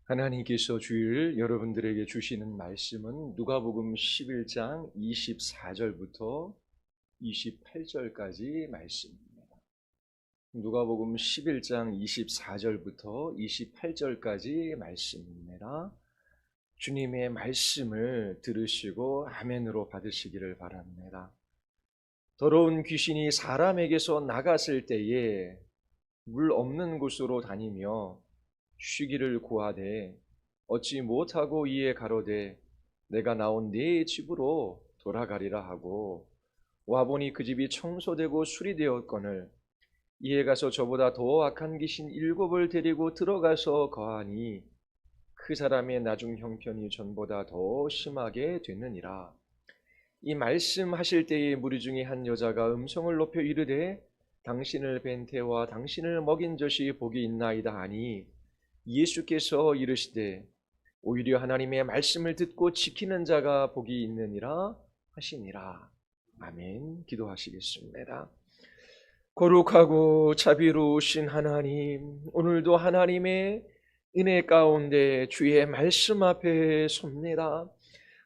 하나님께서 주일 여러분들에게 주시는 말씀은 누가복음 11장 24절부터 28절까지 말씀입니다. 누가복음 11장 24절부터 28절까지 말씀입니다. 주님의 말씀을 들으시고 아멘으로 받으시기를 바랍니다. 더러운 귀신이 사람에게서 나갔을 때에 물 없는 곳으로 다니며 쉬기를 구하되 어찌 못하고 이에 가로되 내가 나온 네 집으로 돌아가리라 하고 와보니 그 집이 청소되고 수리되었거늘 이에 가서 저보다 더 악한 귀신 7을 데리고 들어가서 거하니 그 사람의 나중 형편이 전보다 더 심하게 됐느니라. 이 말씀하실 때에 무리 중에 한 여자가 음성을 높여 이르되 당신을 뵌 태와 당신을 먹인 젖이 복이 있나이다 하니 예수께서 이르시되 오히려 하나님의 말씀을 듣고 지키는 자가 복이 있느니라 하시니라. 아멘. 기도하시겠습니다. 거룩하고 자비로우신 하나님, 오늘도 하나님의 은혜 가운데 주의 말씀 앞에 섭니다.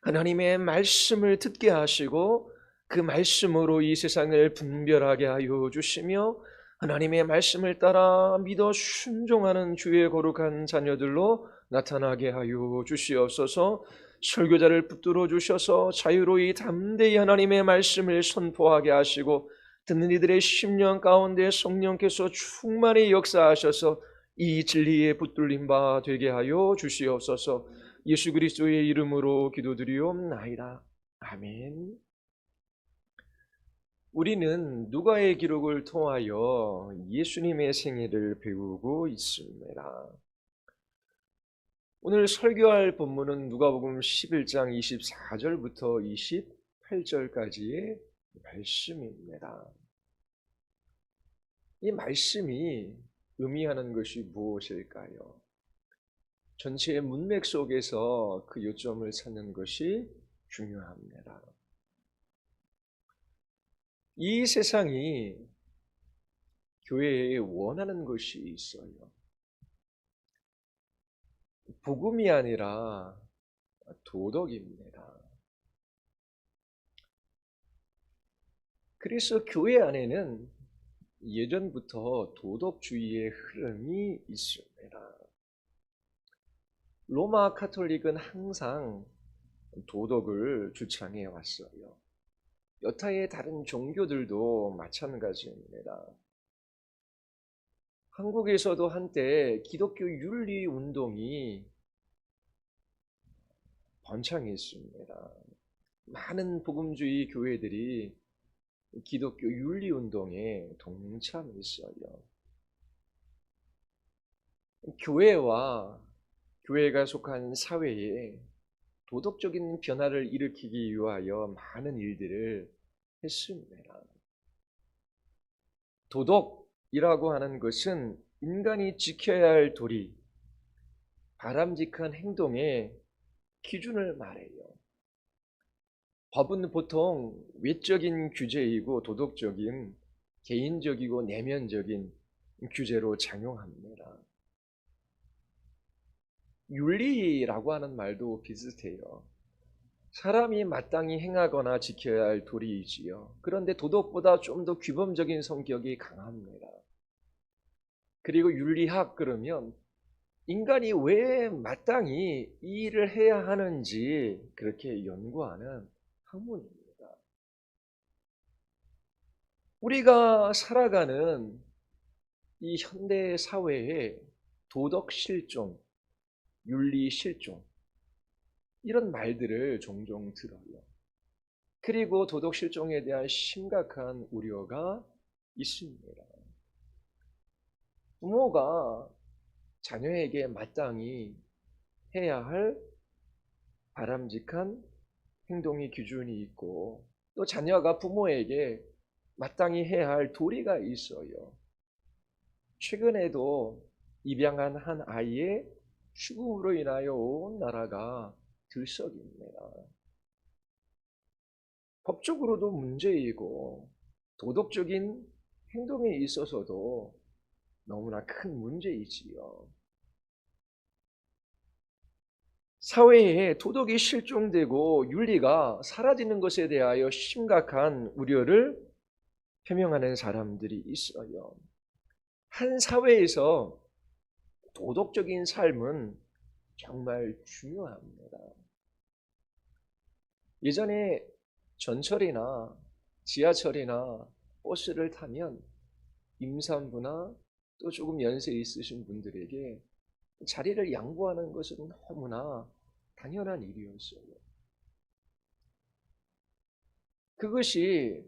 하나님의 말씀을 듣게 하시고 그 말씀으로 이 세상을 분별하게 하여 주시며 하나님의 말씀을 따라 믿어 순종하는 주의 거룩한 자녀들로 나타나게 하여 주시옵소서. 설교자를 붙들어 주셔서 자유로이 담대히 하나님의 말씀을 선포하게 하시고 듣는 이들의 심령 가운데 성령께서 충만히 역사하셔서 이 진리에 붙들린 바 되게 하여 주시옵소서. 예수 그리스도의 이름으로 기도드리옵나이다. 아멘. 우리는 누가의 기록을 통하여 예수님의 생애를 배우고 있습니다. 오늘 설교할 본문은 누가복음 11장 24절부터 28절까지의 말씀입니다. 이 말씀이 의미하는 것이 무엇일까요? 전체의 문맥 속에서 그 요점을 찾는 것이 중요합니다. 이 세상이 교회에 원하는 것이 있어요. 복음이 아니라 도덕입니다. 그래서 교회 안에는 예전부터 도덕주의의 흐름이 있습니다. 로마 카톨릭은 항상 도덕을 주창해 왔어요. 여타의 다른 종교들도 마찬가지입니다. 한국에서도 한때 기독교 윤리 운동이 번창했습니다. 많은 복음주의 교회들이 기독교 윤리 운동에 동참했어요. 교회와 교회가 속한 사회에 도덕적인 변화를 일으키기 위하여 많은 일들을 했습니다. 도덕이라고 하는 것은 인간이 지켜야 할 도리, 바람직한 행동의 기준을 말해요. 법은 보통 외적인 규제이고 도덕적인 개인적이고 내면적인 규제로 작용합니다. 윤리라고 하는 말도 비슷해요. 사람이 마땅히 행하거나 지켜야 할 도리이지요. 그런데 도덕보다 좀 더 규범적인 성격이 강합니다. 그리고 윤리학 그러면 인간이 왜 마땅히 이 일을 해야 하는지 그렇게 연구하는 학문입니다. 우리가 살아가는 이 현대 사회에 도덕 실종, 윤리 실종 이런 말들을 종종 들어요. 그리고 도덕 실종에 대한 심각한 우려가 있습니다. 부모가 자녀에게 마땅히 해야 할 바람직한 행동의 기준이 있고 또 자녀가 부모에게 마땅히 해야 할 도리가 있어요. 최근에도 입양한 한 아이의 죽음으로 인하여 온 나라가 들썩입니다. 법적으로도 문제이고 도덕적인 행동에 있어서도 너무나 큰 문제이지요. 사회에 도덕이 실종되고 윤리가 사라지는 것에 대하여 심각한 우려를 표명하는 사람들이 있어요. 한 사회에서 도덕적인 삶은 정말 중요합니다. 예전에 전철이나 지하철이나 버스를 타면 임산부나 또 조금 연세 있으신 분들에게 자리를 양보하는 것은 너무나 당연한 일이었어요. 그것이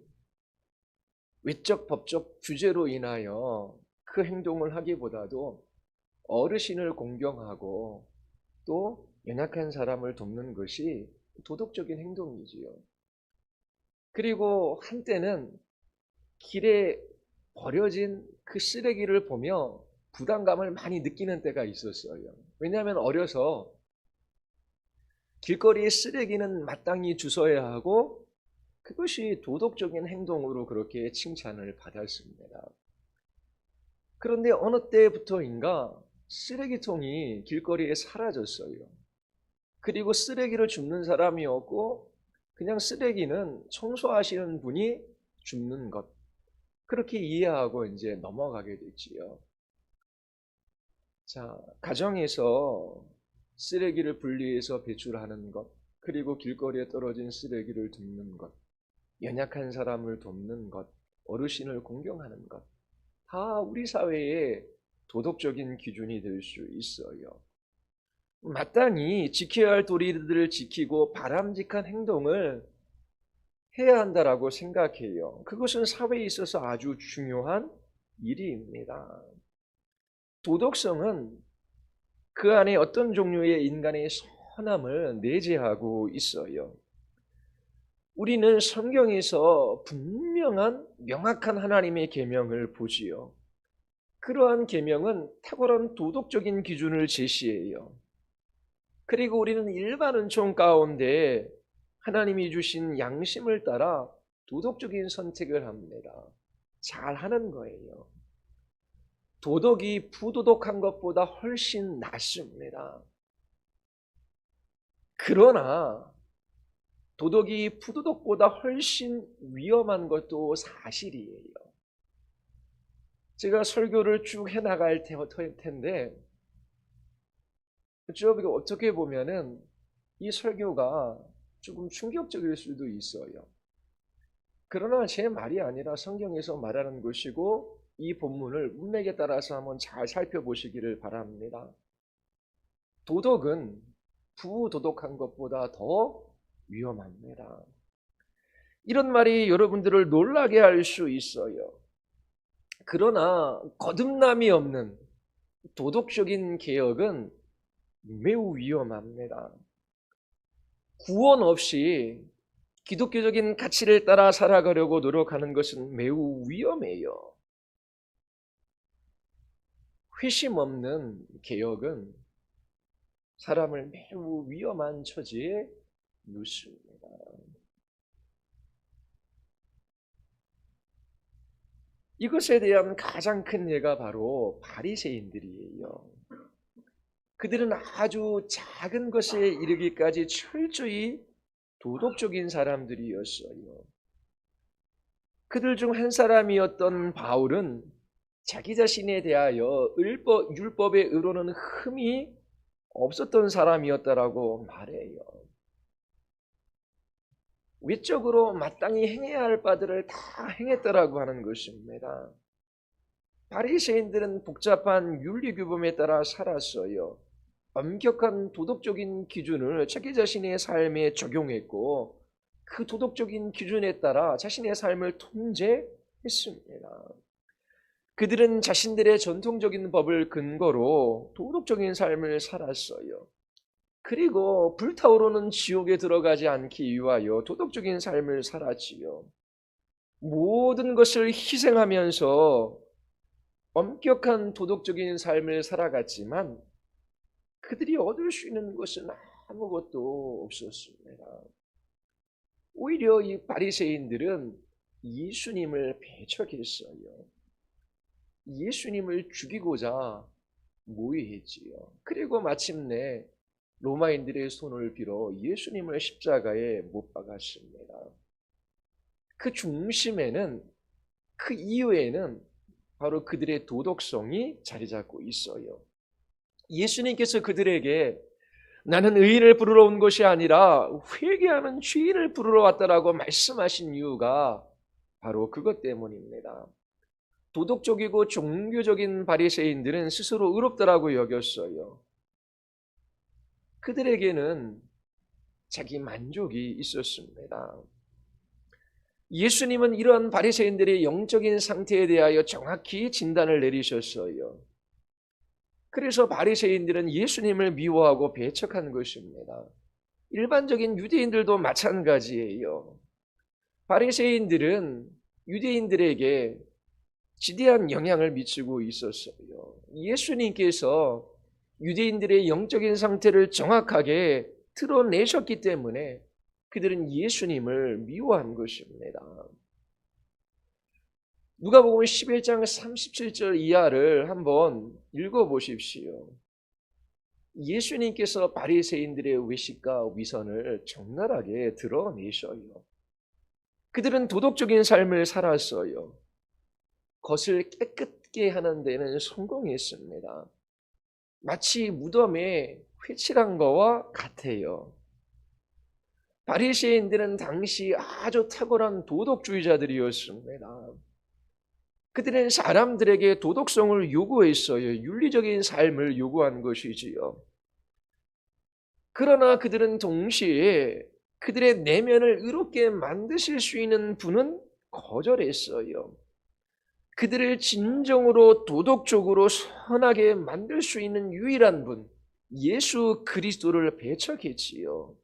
외적 법적 규제로 인하여 그 행동을 하기보다도 어르신을 공경하고 또 연약한 사람을 돕는 것이 도덕적인 행동이지요. 그리고 한때는 길에 버려진 그 쓰레기를 보며 부담감을 많이 느끼는 때가 있었어요. 왜냐하면 어려서 길거리에 쓰레기는 마땅히 주워야 하고 그것이 도덕적인 행동으로 그렇게 칭찬을 받았습니다. 그런데 어느 때부터인가 쓰레기통이 길거리에 사라졌어요. 그리고 쓰레기를 줍는 사람이 없고 그냥 쓰레기는 청소하시는 분이 줍는 것. 그렇게 이해하고 이제 넘어가게 됐지요. 자, 가정에서 쓰레기를 분리해서 배출하는 것, 그리고 길거리에 떨어진 쓰레기를 줍는 것, 연약한 사람을 돕는 것, 어르신을 공경하는 것, 다 우리 사회의 도덕적인 기준이 될 수 있어요. 마땅히 지켜야 할 도리들을 지키고 바람직한 행동을 해야 한다라고 생각해요. 그것은 사회에 있어서 아주 중요한 일입니다. 도덕성은 그 안에 어떤 종류의 인간의 선함을 내재하고 있어요. 우리는 성경에서 분명한 명확한 하나님의 계명을 보지요. 그러한 계명은 탁월한 도덕적인 기준을 제시해요. 그리고 우리는 일반 은총 가운데 하나님이 주신 양심을 따라 도덕적인 선택을 합니다. 잘하는 거예요. 도덕이 부도덕한 것보다 훨씬 낫습니다. 그러나 도덕이 부도덕보다 훨씬 위험한 것도 사실이에요. 제가 설교를 쭉 해나갈 텐데 어떻게 보면은 이 설교가 조금 충격적일 수도 있어요. 그러나 제 말이 아니라 성경에서 말하는 것이고 이 본문을 문맥에 따라서 한번 잘 살펴보시기를 바랍니다. 도덕은 부도덕한 것보다 더 위험합니다. 이런 말이 여러분들을 놀라게 할 수 있어요. 그러나 거듭남이 없는 도덕적인 개혁은 매우 위험합니다. 구원 없이 기독교적인 가치를 따라 살아가려고 노력하는 것은 매우 위험해요. 회심 없는 개혁은 사람을 매우 위험한 처지에 놓습니다. 이것에 대한 가장 큰 예가 바로 바리새인들이에요. 그들은 아주 작은 것에 이르기까지 철저히 도덕적인 사람들이었어요. 그들 중 한 사람이었던 바울은 자기 자신에 대하여 율법에 의로는 흠이 없었던 사람이었다라고 말해요. 외적으로 마땅히 행해야 할 바들을 다 행했다라고 하는 것입니다. 바리새인들은 복잡한 윤리규범에 따라 살았어요. 엄격한 도덕적인 기준을 자기 자신의 삶에 적용했고 그 도덕적인 기준에 따라 자신의 삶을 통제했습니다. 그들은 자신들의 전통적인 법을 근거로 도덕적인 삶을 살았어요. 그리고 불타오르는 지옥에 들어가지 않기 위하여 도덕적인 삶을 살았지요. 모든 것을 희생하면서 엄격한 도덕적인 삶을 살아갔지만 그들이 얻을 수 있는 것은 아무것도 없었습니다. 오히려 이 바리새인들은 예수님을 배척했어요. 예수님을 죽이고자 모의했지요. 그리고 마침내 로마인들의 손을 빌어 예수님을 십자가에 못 박았습니다. 그 중심에는, 그 이유에는 바로 그들의 도덕성이 자리 잡고 있어요. 예수님께서 그들에게 나는 의인을 부르러 온 것이 아니라 회개하는 죄인을 부르러 왔다라고 말씀하신 이유가 바로 그것 때문입니다. 도덕적이고 종교적인 바리새인들은 스스로 의롭다라고 여겼어요. 그들에게는 자기 만족이 있었습니다. 예수님은 이러한 바리새인들의 영적인 상태에 대하여 정확히 진단을 내리셨어요. 그래서 바리새인들은 예수님을 미워하고 배척한 것입니다. 일반적인 유대인들도 마찬가지예요. 바리새인들은 유대인들에게 지대한 영향을 미치고 있었어요. 예수님께서 유대인들의 영적인 상태를 정확하게 드러내셨기 때문에 그들은 예수님을 미워한 것입니다. 누가복음 11장 37절 이하를 한번 읽어보십시오. 예수님께서 바리새인들의 외식과 위선을 적나라하게 드러내셔요. 그들은 도덕적인 삶을 살았어요. 겉을 깨끗게 하는 데는 성공했습니다. 마치 무덤에 회칠한 거와 같아요. 바리새인들은 당시 아주 탁월한 도덕주의자들이었습니다. 그들은 사람들에게 도덕성을 요구했어요. 윤리적인 삶을 요구한 것이지요. 그러나 그들은 동시에 그들의 내면을 의롭게 만드실 수 있는 분은 거절했어요. 그들을 진정으로 도덕적으로 선하게 만들 수 있는 유일한 분, 예수 그리스도를 배척했지요.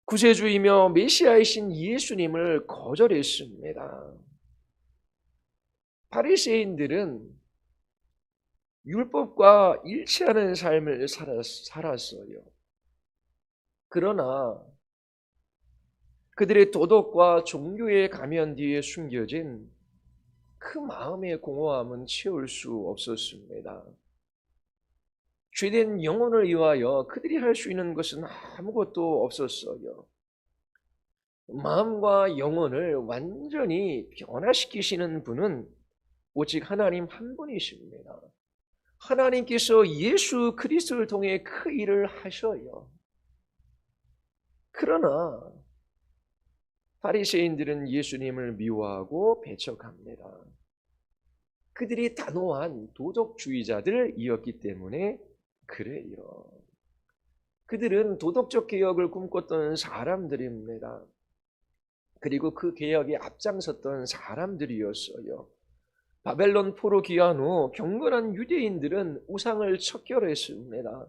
구세주이며 메시아이신 예수님을 거절했습니다. 바리새인들은 율법과 일치하는 삶을 살았어요. 그러나 그들의 도덕과 종교의 가면 뒤에 숨겨진 그 마음의 공허함은 채울 수 없었습니다. 죄된 영혼을 위하여 그들이 할 수 있는 것은 아무것도 없었어요. 마음과 영혼을 완전히 변화시키시는 분은 오직 하나님 한 분이십니다. 하나님께서 예수 그리스도를 통해 그 일을 하셔요. 그러나 바리새인들은 예수님을 미워하고 배척합니다. 그들이 단호한 도덕주의자들이었기 때문에 그래요. 그들은 도덕적 개혁을 꿈꿨던 사람들입니다. 그리고 그 개혁에 앞장섰던 사람들이었어요. 바벨론 포로 귀환 후 경건한 유대인들은 우상을 척결했습니다.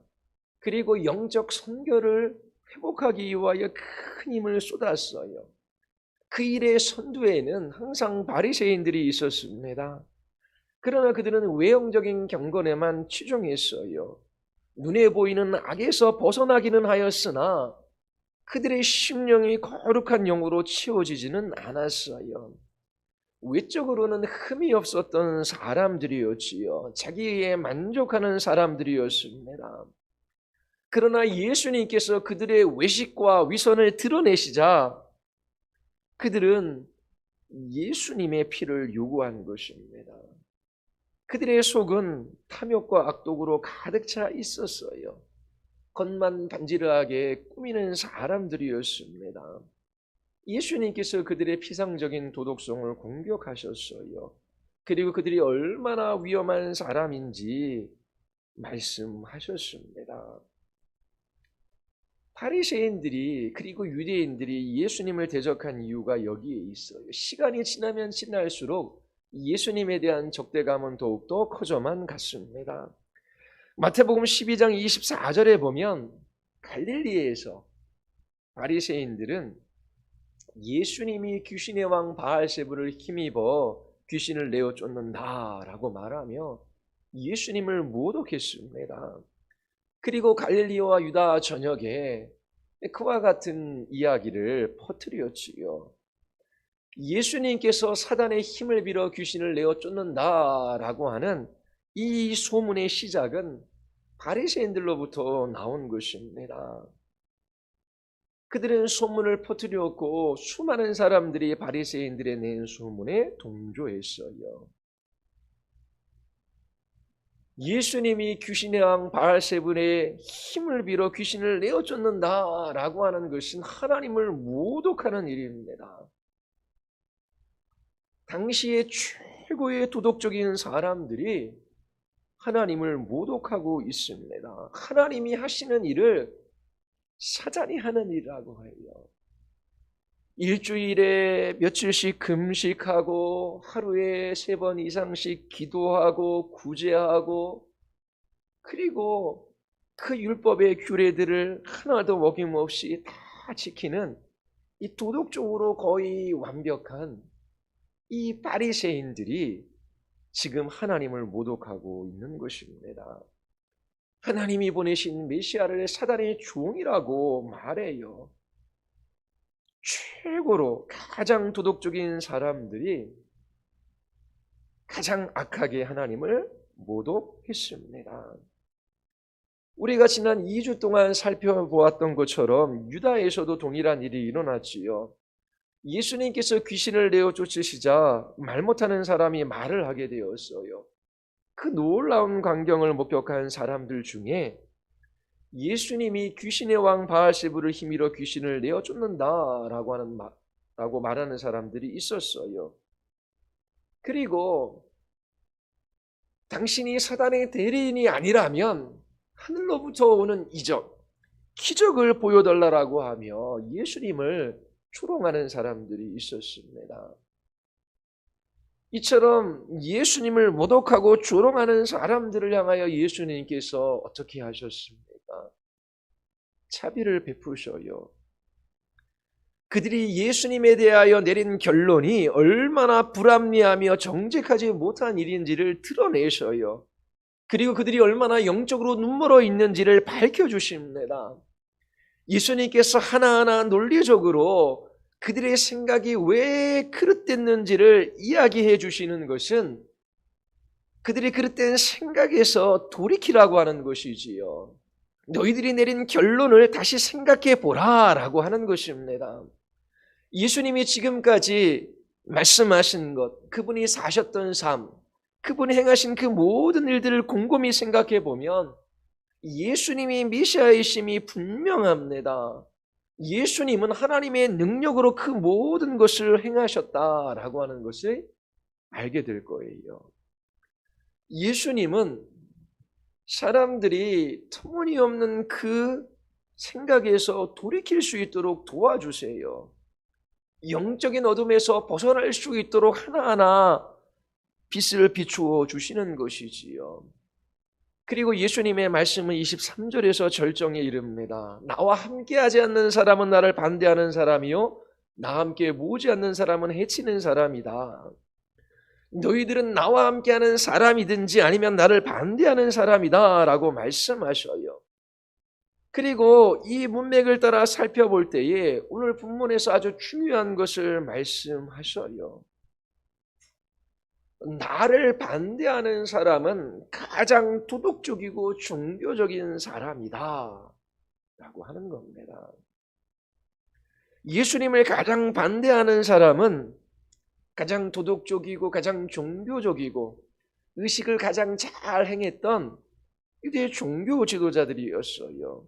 그리고 영적 선교를 회복하기 위하여 큰 힘을 쏟았어요. 그 일의 선두에는 항상 바리새인들이 있었습니다. 그러나 그들은 외형적인 경건에만 치중했어요. 눈에 보이는 악에서 벗어나기는 하였으나 그들의 심령이 거룩한 영으로 채워지지는 않았어요. 외적으로는 흠이 없었던 사람들이었지요. 자기에 만족하는 사람들이었습니다. 그러나 예수님께서 그들의 외식과 위선을 드러내시자 그들은 예수님의 피를 요구한 것입니다. 그들의 속은 탐욕과 악독으로 가득 차 있었어요. 겉만 반지르하게 꾸미는 사람들이었습니다. 예수님께서 그들의 피상적인 도덕성을 공격하셨어요. 그리고 그들이 얼마나 위험한 사람인지 말씀하셨습니다. 바리새인들이 그리고 유대인들이 예수님을 대적한 이유가 여기에 있어요. 시간이 지나면 지날수록 예수님에 대한 적대감은 더욱더 커져만 갔습니다. 마태복음 12장 24절에 보면 갈릴리에서 바리새인들은 예수님이 귀신의 왕 바알세불을 힘입어 귀신을 내어 쫓는다라고 말하며 예수님을 모독했습니다. 그리고 갈릴리와 유다 전역에 그와 같은 이야기를 퍼뜨렸지요. 예수님께서 사단의 힘을 빌어 귀신을 내어 쫓는다라고 하는 이 소문의 시작은 바리새인들로부터 나온 것입니다. 그들은 소문을 퍼뜨렸고 수많은 사람들이 바리새인들의 낸 소문에 동조했어요. 예수님이 귀신의 왕 바알세불의 힘을 빌어 귀신을 내어쫓는다라고 하는 것은 하나님을 모독하는 일입니다. 당시의 최고의 도덕적인 사람들이 하나님을 모독하고 있습니다. 하나님이 하시는 일을 사단이 하는 일이라고 해요. 일주일에 며칠씩 금식하고 하루에 3번 이상씩 기도하고 구제하고 그리고 그 율법의 규례들을 하나도 어김없이 다 지키는 이 도덕적으로 거의 완벽한 이 바리새인들이 지금 하나님을 모독하고 있는 것입니다. 하나님이 보내신 메시아를 사단의 종이라고 말해요. 최고로 가장 도덕적인 사람들이 가장 악하게 하나님을 모독했습니다. 우리가 지난 2주 동안 살펴보았던 것처럼 유다에서도 동일한 일이 일어났지요. 예수님께서 귀신을 내어 쫓으시자 말 못하는 사람이 말을 하게 되었어요. 그 놀라운 광경을 목격한 사람들 중에 예수님이 귀신의 왕 바알세불을 힘입어 귀신을 내어 쫓는다라고 말하는 사람들이 있었어요. 그리고 당신이 사단의 대리인이 아니라면 하늘로부터 오는 이적, 기적을 보여달라고 하며 예수님을 추롱하는 사람들이 있었습니다. 이처럼 예수님을 모독하고 조롱하는 사람들을 향하여 예수님께서 어떻게 하셨습니까? 자비를 베푸셔요. 그들이 예수님에 대하여 내린 결론이 얼마나 불합리하며 정직하지 못한 일인지를 드러내셔요. 그리고 그들이 얼마나 영적으로 눈멀어 있는지를 밝혀주십니다. 예수님께서 하나하나 논리적으로 그들의 생각이 왜 그릇됐는지를 이야기해 주시는 것은 그들이 그릇된 생각에서 돌이키라고 하는 것이지요. 너희들이 내린 결론을 다시 생각해 보라라고 하는 것입니다. 예수님이 지금까지 말씀하신 것, 그분이 사셨던 삶, 그분이 행하신 그 모든 일들을 곰곰이 생각해 보면 예수님이 메시아이심이 분명합니다. 예수님은 하나님의 능력으로 그 모든 것을 행하셨다라고 하는 것을 알게 될 거예요. 예수님은 사람들이 터무니없는 그 생각에서 돌이킬 수 있도록 도와주세요. 영적인 어둠에서 벗어날 수 있도록 하나하나 빛을 비추어 주시는 것이지요. 그리고 예수님의 말씀은 23절에서 절정에 이릅니다. 나와 함께하지 않는 사람은 나를 반대하는 사람이요 나와 함께 모으지 않는 사람은 해치는 사람이다. 너희들은 나와 함께하는 사람이든지 아니면 나를 반대하는 사람이다 라고 말씀하셔요. 그리고 이 문맥을 따라 살펴볼 때에 오늘 본문에서 아주 중요한 것을 말씀하셔요. 나를 반대하는 사람은 가장 도덕적이고 종교적인 사람이다 라고 하는 겁니다. 예수님을 가장 반대하는 사람은 가장 도덕적이고 가장 종교적이고 의식을 가장 잘 행했던 유대 종교 지도자들이었어요.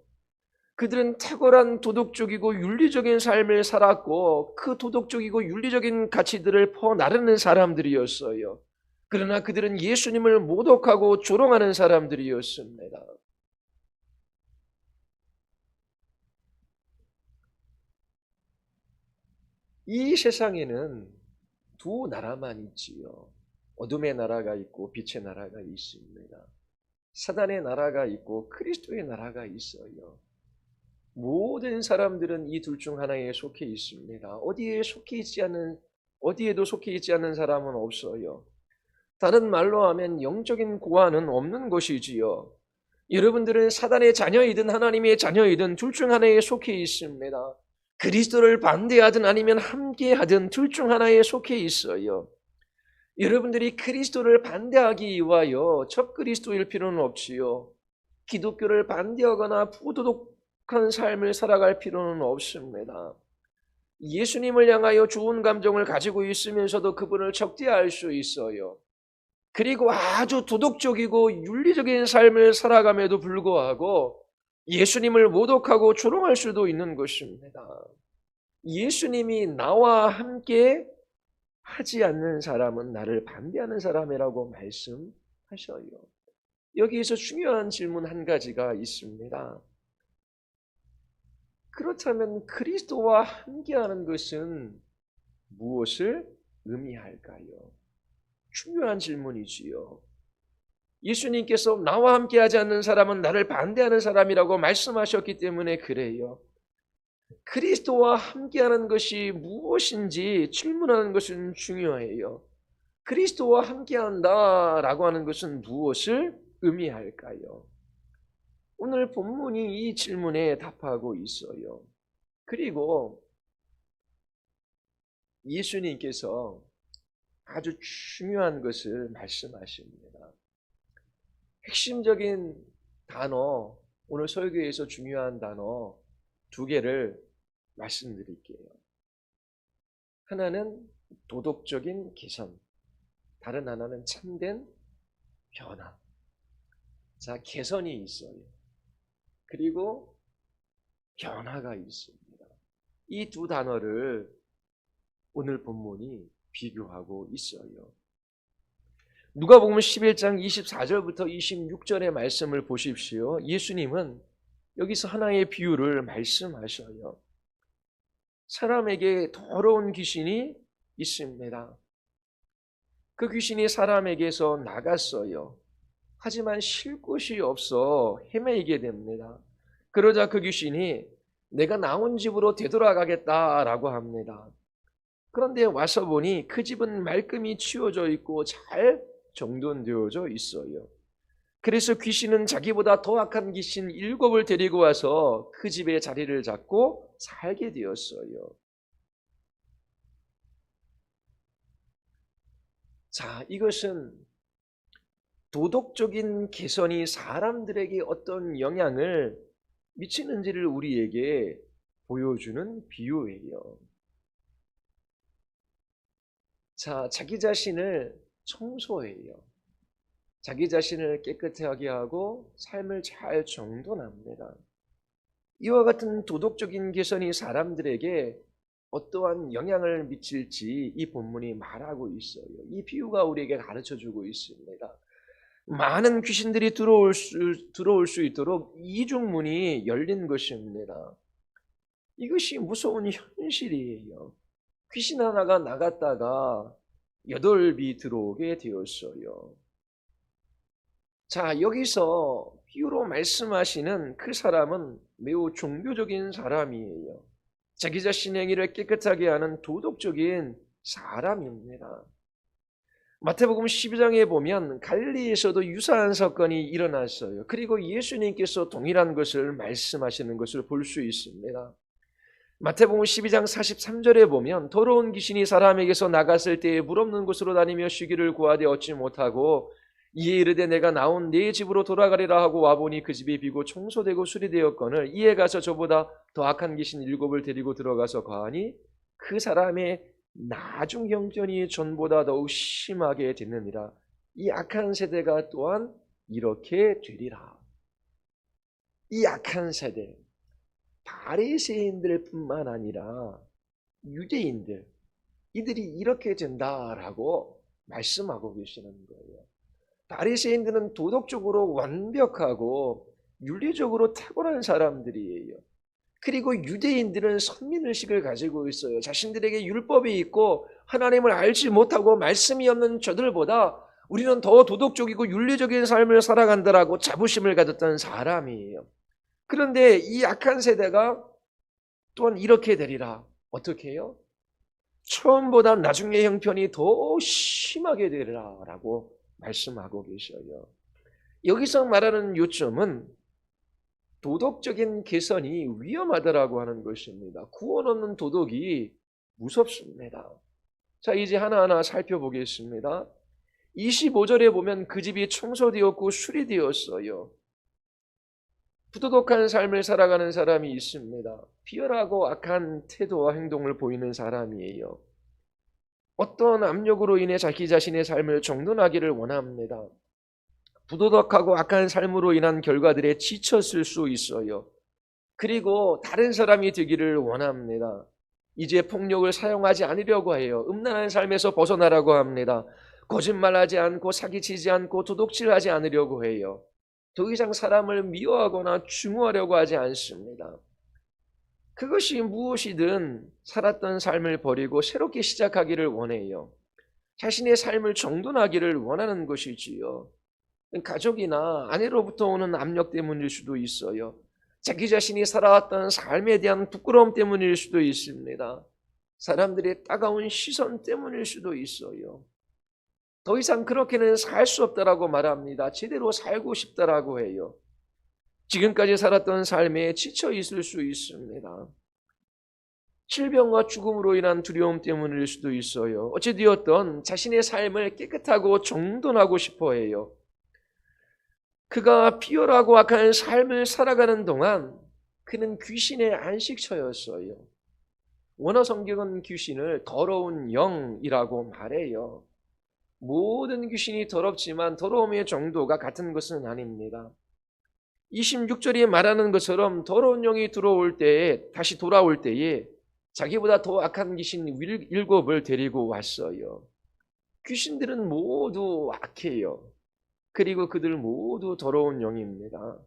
그들은 탁월한 도덕적이고 윤리적인 삶을 살았고 그 도덕적이고 윤리적인 가치들을 퍼나르는 사람들이었어요. 그러나 그들은 예수님을 모독하고 조롱하는 사람들이었습니다. 이 세상에는 두 나라만 있지요. 어둠의 나라가 있고 빛의 나라가 있습니다. 사단의 나라가 있고 그리스도의 나라가 있어요. 모든 사람들은 이 둘 중 하나에 속해 있습니다. 어디에도 속해 있지 않는 사람은 없어요. 다른 말로 하면 영적인 고아는 없는 것이지요. 여러분들은 사단의 자녀이든 하나님의 자녀이든 둘 중 하나에 속해 있습니다. 그리스도를 반대하든 아니면 함께하든 둘 중 하나에 속해 있어요. 여러분들이 그리스도를 반대하기 위하여 적그리스도일 필요는 없지요. 기독교를 반대하거나 부도덕한 삶을 살아갈 필요는 없습니다. 예수님을 향하여 좋은 감정을 가지고 있으면서도 그분을 적대할 수 있어요. 그리고 아주 도덕적이고 윤리적인 삶을 살아감에도 불구하고 예수님을 모독하고 조롱할 수도 있는 것입니다. 예수님이 나와 함께 하지 않는 사람은 나를 반대하는 사람이라고 말씀하셔요. 여기에서 중요한 질문 한 가지가 있습니다. 그렇다면 그리스도와 함께하는 것은 무엇을 의미할까요? 중요한 질문이지요. 예수님께서 나와 함께하지 않는 사람은 나를 반대하는 사람이라고 말씀하셨기 때문에 그래요. 그리스도와 함께하는 것이 무엇인지 질문하는 것은 중요해요. 그리스도와 함께한다라고 하는 것은 무엇을 의미할까요? 오늘 본문이 이 질문에 답하고 있어요. 그리고 예수님께서 아주 중요한 것을 말씀하십니다. 핵심적인 단어, 오늘 설교에서 중요한 단어 두 개를 말씀드릴게요. 하나는 도덕적인 개선, 다른 하나는 참된 변화. 자, 개선이 있어요. 그리고 변화가 있습니다. 이 두 단어를 오늘 본문이 비교하고 있어요. 누가복음 11장 24절부터 26절의 말씀을 보십시오. 예수님은 여기서 하나의 비유를 말씀하셔요. 사람에게 더러운 귀신이 있습니다. 그 귀신이 사람에게서 나갔어요. 하지만 쉴 곳이 없어 헤매이게 됩니다. 그러자 그 귀신이 내가 나온 집으로 되돌아가겠다라고 합니다. 그런데 와서 보니 그 집은 말끔히 치워져 있고 잘 정돈되어져 있어요. 그래서 귀신은 자기보다 더 악한 귀신 7을 데리고 와서 그 집에 자리를 잡고 살게 되었어요. 자, 이것은 도덕적인 개선이 사람들에게 어떤 영향을 미치는지를 우리에게 보여주는 비유예요. 자, 자기 자신을 청소해요. 자기 자신을 깨끗하게 하고 삶을 잘 정돈합니다. 이와 같은 도덕적인 개선이 사람들에게 어떠한 영향을 미칠지 이 본문이 말하고 있어요. 이 비유가 우리에게 가르쳐주고 있습니다. 많은 귀신들이 들어올 수 있도록 이중문이 열린 것입니다. 이것이 무서운 현실이에요. 귀신 하나가 나갔다가 8이 들어오게 되었어요. 자, 여기서 비유로 말씀하시는 그 사람은 매우 종교적인 사람이에요. 자기 자신의 행위를 깨끗하게 하는 도덕적인 사람입니다. 마태복음 12장에 보면 갈릴리에서도 유사한 사건이 일어났어요. 그리고 예수님께서 동일한 것을 말씀하시는 것을 볼 수 있습니다. 마태복음 12장 43절에 보면 더러운 귀신이 사람에게서 나갔을 때에 물 없는 곳으로 다니며 쉬기를 구하되 얻지 못하고 이에 이르되 내가 나온 네 집으로 돌아가리라 하고 와보니 그 집이 비고 청소되고 수리되었거늘 이에 가서 저보다 더 악한 귀신 7을 데리고 들어가서 거하니 그 사람의 나중 형편이 전보다 더욱 심하게 됐느니라. 이 악한 세대가 또한 이렇게 되리라. 이 악한 세대, 바리새인들 뿐만 아니라 유대인들, 이들이 이렇게 된다라고 말씀하고 계시는 거예요. 바리새인들은 도덕적으로 완벽하고 윤리적으로 탁월한 사람들이에요. 그리고 유대인들은 선민의식을 가지고 있어요. 자신들에게 율법이 있고 하나님을 알지 못하고 말씀이 없는 저들보다 우리는 더 도덕적이고 윤리적인 삶을 살아간다라고 자부심을 가졌던 사람이에요. 그런데 이 악한 세대가 또한 이렇게 되리라. 어떻게 해요? 처음보다 나중의 형편이 더 심하게 되리라라고 말씀하고 계셔요. 여기서 말하는 요점은 도덕적인 개선이 위험하다라고 하는 것입니다. 구원 없는 도덕이 무섭습니다. 자, 이제 하나하나 살펴보겠습니다. 25절에 보면 그 집이 청소되었고 수리되었어요. 부도덕한 삶을 살아가는 사람이 있습니다. 비열하고 악한 태도와 행동을 보이는 사람이에요. 어떤 압력으로 인해 자기 자신의 삶을 정돈하기를 원합니다. 부도덕하고 악한 삶으로 인한 결과들에 지쳤을 수 있어요. 그리고 다른 사람이 되기를 원합니다. 이제 폭력을 사용하지 않으려고 해요. 음란한 삶에서 벗어나라고 합니다. 거짓말하지 않고 사기치지 않고 도둑질하지 않으려고 해요. 더 이상 사람을 미워하거나 증오하려고 하지 않습니다. 그것이 무엇이든 살았던 삶을 버리고 새롭게 시작하기를 원해요. 자신의 삶을 정돈하기를 원하는 것이지요. 가족이나 아내로부터 오는 압력 때문일 수도 있어요. 자기 자신이 살아왔던 삶에 대한 부끄러움 때문일 수도 있습니다. 사람들의 따가운 시선 때문일 수도 있어요. 더 이상 그렇게는 살 수 없다라고 말합니다. 제대로 살고 싶다라고 해요. 지금까지 살았던 삶에 지쳐 있을 수 있습니다. 질병과 죽음으로 인한 두려움 때문일 수도 있어요. 어찌되었든 자신의 삶을 깨끗하고 정돈하고 싶어 해요. 그가 비열하고 악한 삶을 살아가는 동안 그는 귀신의 안식처였어요. 원어 성경은 귀신을 더러운 영이라고 말해요. 모든 귀신이 더럽지만 더러움의 정도가 같은 것은 아닙니다. 26절이 말하는 것처럼 더러운 영이 들어올 때에, 다시 돌아올 때에 자기보다 더 악한 귀신 7을 데리고 왔어요. 귀신들은 모두 악해요. 그리고 그들 모두 더러운 영입니다.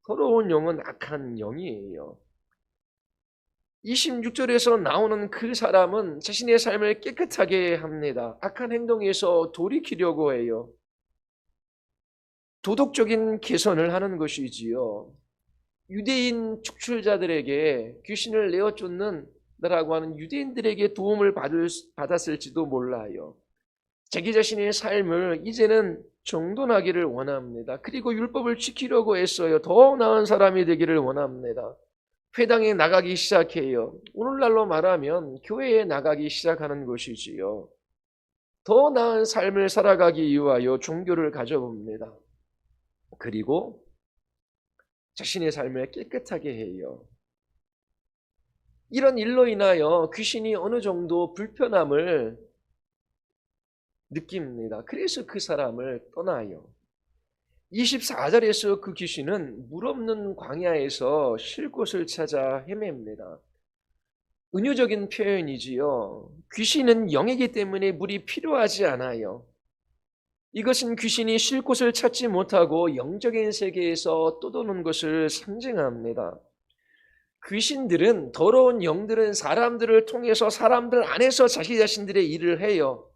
더러운 영은 악한 영이에요. 26절에서 나오는 그 사람은 자신의 삶을 깨끗하게 합니다. 악한 행동에서 돌이키려고 해요. 도덕적인 개선을 하는 것이지요. 유대인 축출자들에게 귀신을 내어 쫓는다라고 하는 유대인들에게 도움을 받았을지도 몰라요. 자기 자신의 삶을 이제는 정돈하기를 원합니다. 그리고 율법을 지키려고 했어요. 더 나은 사람이 되기를 원합니다. 회당에 나가기 시작해요. 오늘날로 말하면 교회에 나가기 시작하는 것이지요. 더 나은 삶을 살아가기 위하여 종교를 가져봅니다. 그리고 자신의 삶을 깨끗하게 해요. 이런 일로 인하여 귀신이 어느 정도 불편함을 느낍니다. 그래서 그 사람을 떠나요. 24절에서 그 귀신은 물 없는 광야에서 쉴 곳을 찾아 헤맵니다. 은유적인 표현이지요. 귀신은 영이기 때문에 물이 필요하지 않아요. 이것은 귀신이 쉴 곳을 찾지 못하고 영적인 세계에서 떠도는 것을 상징합니다. 귀신들은, 더러운 영들은 사람들을 통해서 사람들 안에서 자기 자신들의 일을 해요.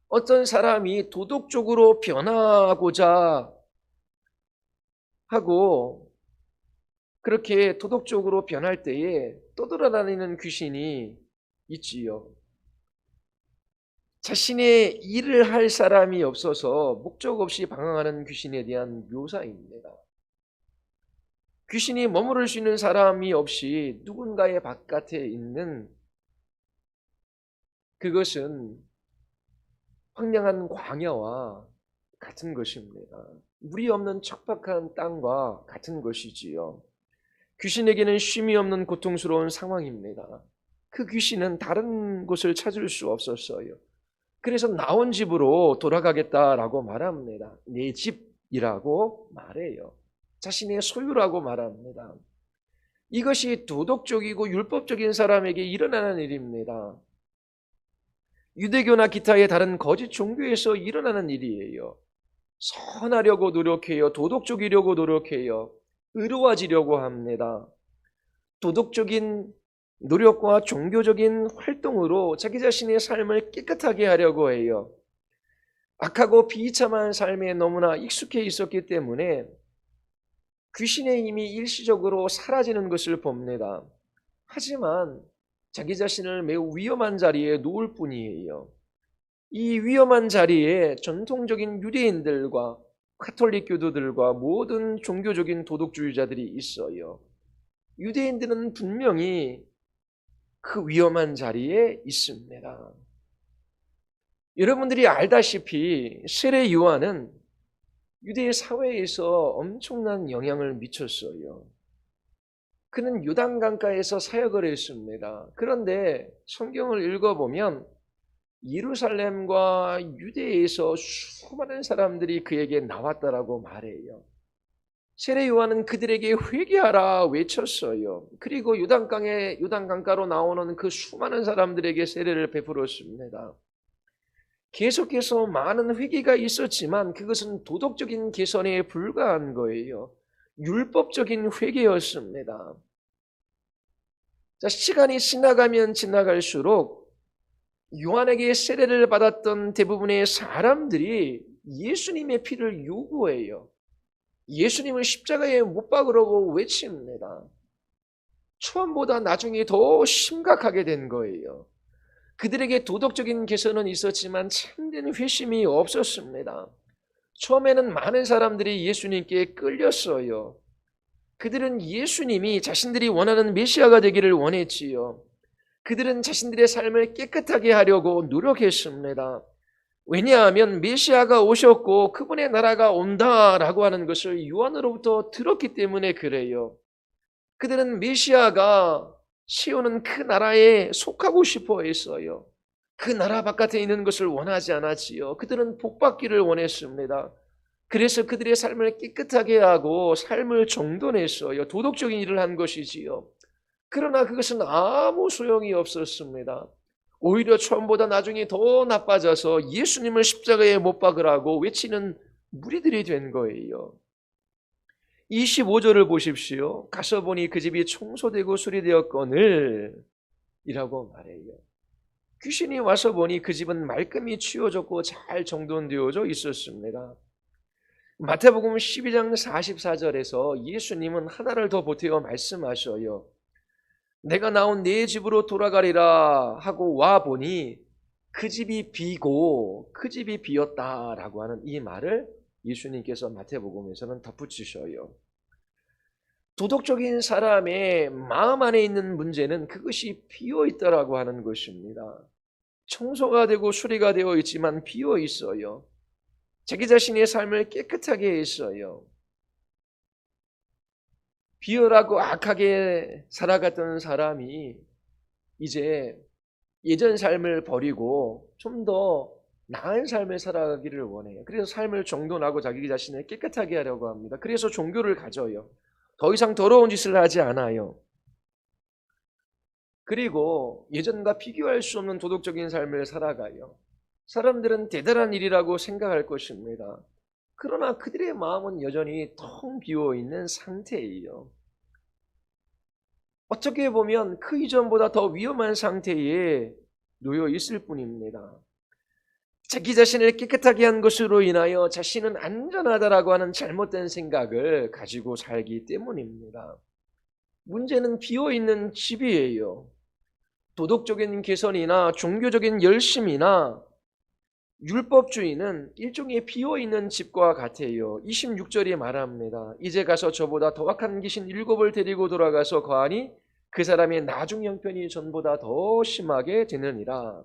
어떤 사람이 도덕적으로 변화하고자 하고 그렇게 도덕적으로 변할 때에 떠돌아다니는 귀신이 있지요. 자신의 일을 할 사람이 없어서 목적 없이 방황하는 귀신에 대한 묘사입니다. 귀신이 머무를 수 있는 사람이 없이 누군가의 바깥에 있는, 그것은 황량한 광야와 같은 것입니다. 물이 없는 척박한 땅과 같은 것이지요. 귀신에게는 쉼이 없는 고통스러운 상황입니다. 그 귀신은 다른 곳을 찾을 수 없었어요. 그래서 나온 집으로 돌아가겠다라고 말합니다. 내 집이라고 말해요. 자신의 소유라고 말합니다. 이것이 도덕적이고 율법적인 사람에게 일어나는 일입니다. 유대교나 기타의 다른 거짓 종교에서 일어나는 일이에요. 선하려고 노력해요. 도덕적이려고 노력해요. 의로워지려고 합니다. 도덕적인 노력과 종교적인 활동으로 자기 자신의 삶을 깨끗하게 하려고 해요. 악하고 비참한 삶에 너무나 익숙해 있었기 때문에 귀신의 힘이 일시적으로 사라지는 것을 봅니다. 하지만 자기 자신을 매우 위험한 자리에 놓을 뿐이에요. 이 위험한 자리에 전통적인 유대인들과 카톨릭 교도들과 모든 종교적인 도덕주의자들이 있어요. 유대인들은 분명히 그 위험한 자리에 있습니다. 여러분들이 알다시피 세례 요한은 유대 사회에서 엄청난 영향을 미쳤어요. 그는 요단강가에서 사역을 했습니다. 그런데 성경을 읽어보면 예루살렘과 유대에서 수많은 사람들이 그에게 나왔다라고 말해요. 세례 요한은 그들에게 회개하라 외쳤어요. 그리고 요단강가로 나오는 그 수많은 사람들에게 세례를 베풀었습니다. 계속해서 많은 회개가 있었지만 그것은 도덕적인 개선에 불과한 거예요. 율법적인 회개였습니다. 자, 시간이 지나가면 지나갈수록 요한에게 세례를 받았던 대부분의 사람들이 예수님의 피를 요구해요. 예수님을 십자가에 못 박으라고 외칩니다. 처음보다 나중에 더 심각하게 된 거예요. 그들에게 도덕적인 개선은 있었지만 참된 회심이 없었습니다. 처음에는 많은 사람들이 예수님께 끌렸어요. 그들은 예수님이 자신들이 원하는 메시아가 되기를 원했지요. 그들은 자신들의 삶을 깨끗하게 하려고 노력했습니다. 왜냐하면 메시아가 오셨고 그분의 나라가 온다라고 하는 것을 요한으로부터 들었기 때문에 그래요. 그들은 메시아가 세우는 그 나라에 속하고 싶어 했어요. 그 나라 바깥에 있는 것을 원하지 않았지요. 그들은 복받기를 원했습니다. 그래서 그들의 삶을 깨끗하게 하고 삶을 정돈했어요. 도덕적인 일을 한 것이지요. 그러나 그것은 아무 소용이 없었습니다. 오히려 처음보다 나중에 더 나빠져서 예수님을 십자가에 못 박으라고 외치는 무리들이 된 거예요. 25절을 보십시오. 가서 보니 그 집이 청소되고 수리되었거늘 이라고 말해요. 귀신이 와서 보니 그 집은 말끔히 치워졌고 잘 정돈되어져 있었습니다. 마태복음 12장 44절에서 예수님은 하나를 더 보태어 말씀하셔요. 내가 나온 네 집으로 돌아가리라 하고 와 보니 그 집이 비고 그 집이 비었다라고 하는 이 말을 예수님께서 마태복음에서는 덧붙이셔요. 도덕적인 사람의 마음 안에 있는 문제는 그것이 비어 있다라고 하는 것입니다. 청소가 되고 수리가 되어 있지만 비어 있어요. 자기 자신의 삶을 깨끗하게 했어요. 비열하고 악하게 살아갔던 사람이 이제 예전 삶을 버리고 좀 더 나은 삶을 살아가기를 원해요. 그래서 삶을 정돈하고 자기 자신을 깨끗하게 하려고 합니다. 그래서 종교를 가져요. 더 이상 더러운 짓을 하지 않아요. 그리고 예전과 비교할 수 없는 도덕적인 삶을 살아가요. 사람들은 대단한 일이라고 생각할 것입니다. 그러나 그들의 마음은 여전히 텅 비어있는 상태예요. 어떻게 보면 그 이전보다 더 위험한 상태에 놓여 있을 뿐입니다. 자기 자신을 깨끗하게 한 것으로 인하여 자신은 안전하다라고 하는 잘못된 생각을 가지고 살기 때문입니다. 문제는 비어있는 집이에요. 도덕적인 개선이나 종교적인 열심이나 율법주의는 일종의 비어있는 집과 같아요. 26절이 말합니다. 이제 가서 저보다 더 악한 귀신 7을 데리고 돌아가서 거하니 그 사람의 나중 형편이 전보다 더 심하게 되느니라.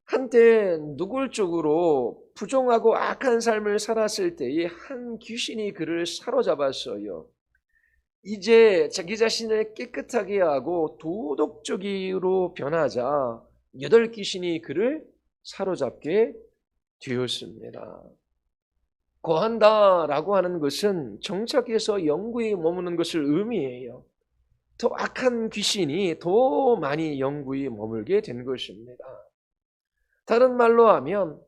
한때 노골적으로 부정하고 악한 삶을 살았을 때에 한 귀신이 그를 사로잡았어요. 이제 자기 자신을 깨끗하게 하고 도덕적으로 변하자 8귀신이 그를 사로잡게 되었습니다. 거한다라고 하는 것은 정착해서 영구히 머무는 것을 의미해요. 더 악한 귀신이 더 많이 영구히 머물게 된 것입니다. 다른 말로 하면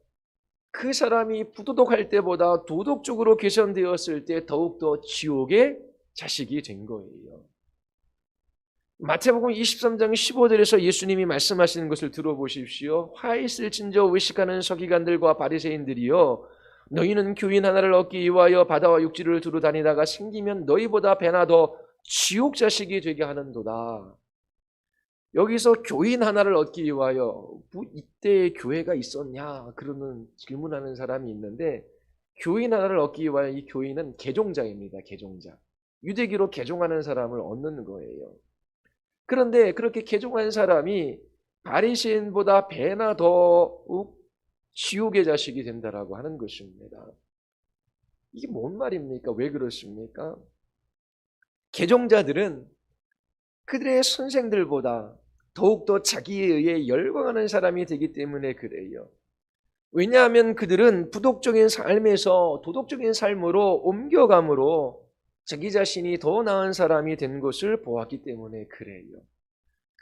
그 사람이 부도덕할 때보다 도덕적으로 개선되었을 때 더욱더 지옥의 자식이 된 거예요. 마태복음 23장 15절에서 예수님이 말씀하시는 것을 들어보십시오. 화 있을진저 외식하는 서기관들과 바리새인들이여, 너희는 교인 하나를 얻기 위하여 바다와 육지를 두루 다니다가 생기면 너희보다 배나 더 지옥 자식이 되게 하는도다. 여기서 교인 하나를 얻기 위하여, 이때 교회가 있었냐 그러는 질문하는 사람이 있는데, 교인 하나를 얻기 위하여 이 교인은 개종자입니다. 개종자. 유대기로 개종하는 사람을 얻는 거예요. 그런데 그렇게 개종한 사람이 바리새인보다 배나 더욱 지옥의 자식이 된다라고 하는 것입니다. 이게 뭔 말입니까? 왜 그렇습니까? 개종자들은 그들의 선생들보다 더욱더 자기에 의해 열광하는 사람이 되기 때문에 그래요. 왜냐하면 그들은 부독적인 삶에서 도덕적인 삶으로 옮겨감으로 자기 자신이 더 나은 사람이 된 것을 보았기 때문에 그래요.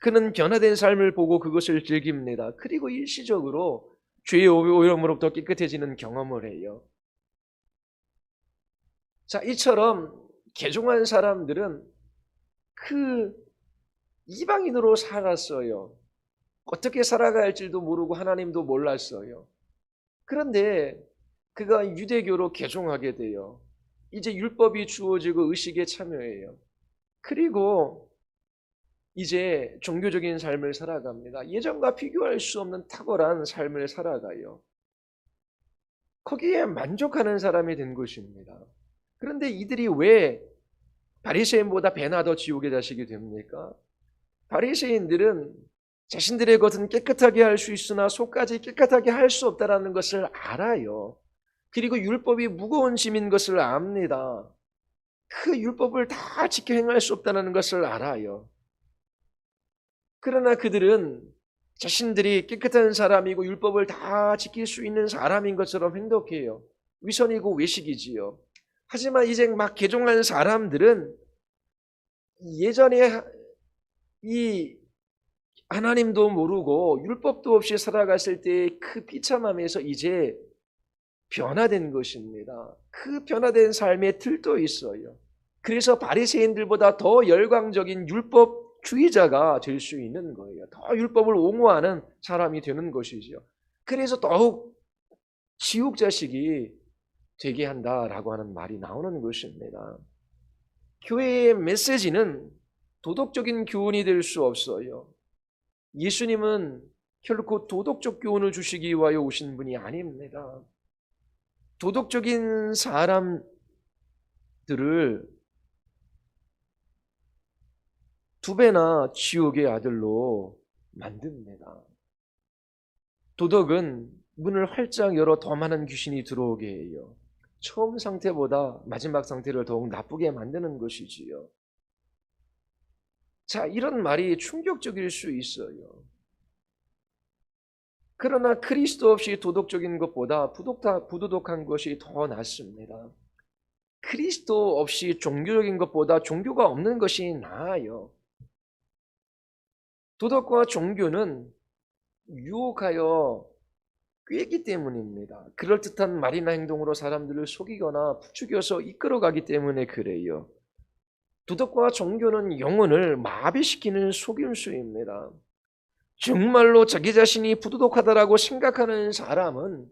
그는 변화된 삶을 보고 그것을 즐깁니다. 그리고 일시적으로 죄의 오염으로부터 깨끗해지는 경험을 해요. 자, 이처럼 개종한 사람들은 그 이방인으로 살았어요. 어떻게 살아가야 할지도 모르고 하나님도 몰랐어요. 그런데 그가 유대교로 개종하게 돼요. 이제 율법이 주어지고 의식에 참여해요. 그리고 이제 종교적인 삶을 살아갑니다. 예전과 비교할 수 없는 탁월한 삶을 살아가요. 거기에 만족하는 사람이 된 것입니다. 그런데 이들이 왜 바리새인보다 배나 더 지옥의 자식이 됩니까? 바리새인들은 자신들의 것은 깨끗하게 할 수 있으나 속까지 깨끗하게 할 수 없다는 것을 알아요. 그리고 율법이 무거운 짐인 것을 압니다. 그 율법을 다 지켜 행할 수 없다는 것을 알아요. 그러나 그들은 자신들이 깨끗한 사람이고 율법을 다 지킬 수 있는 사람인 것처럼 행동해요. 위선이고 외식이지요. 하지만 이제 막 개종한 사람들은 예전에 이 하나님도 모르고 율법도 없이 살아갔을 때의 그 비참함에서 이제 변화된 것입니다. 그 변화된 삶에 들떠 있어요. 그래서 바리새인들보다 더 열광적인 율법주의자가 될 수 있는 거예요. 더 율법을 옹호하는 사람이 되는 것이죠. 그래서 더욱 지옥 자식이 되게 한다라고 하는 말이 나오는 것입니다. 교회의 메시지는 도덕적인 교훈이 될 수 없어요. 예수님은 결코 도덕적 교훈을 주시기 위하여 오신 분이 아닙니다. 도덕적인 사람들을 두 배나 지옥의 아들로 만듭니다. 도덕은 문을 활짝 열어 더 많은 귀신이 들어오게 해요. 처음 상태보다 마지막 상태를 더욱 나쁘게 만드는 것이지요. 자, 이런 말이 충격적일 수 있어요. 그러나 그리스도 없이 도덕적인 것보다 부도덕한 것이 더 낫습니다. 그리스도 없이 종교적인 것보다 종교가 없는 것이 나아요. 도덕과 종교는 유혹하여 꿰기 때문입니다. 그럴듯한 말이나 행동으로 사람들을 속이거나 부추겨서 이끌어가기 때문에 그래요. 도덕과 종교는 영혼을 마비시키는 속임수입니다. 정말로 자기 자신이 부도덕하다라고 생각하는 사람은,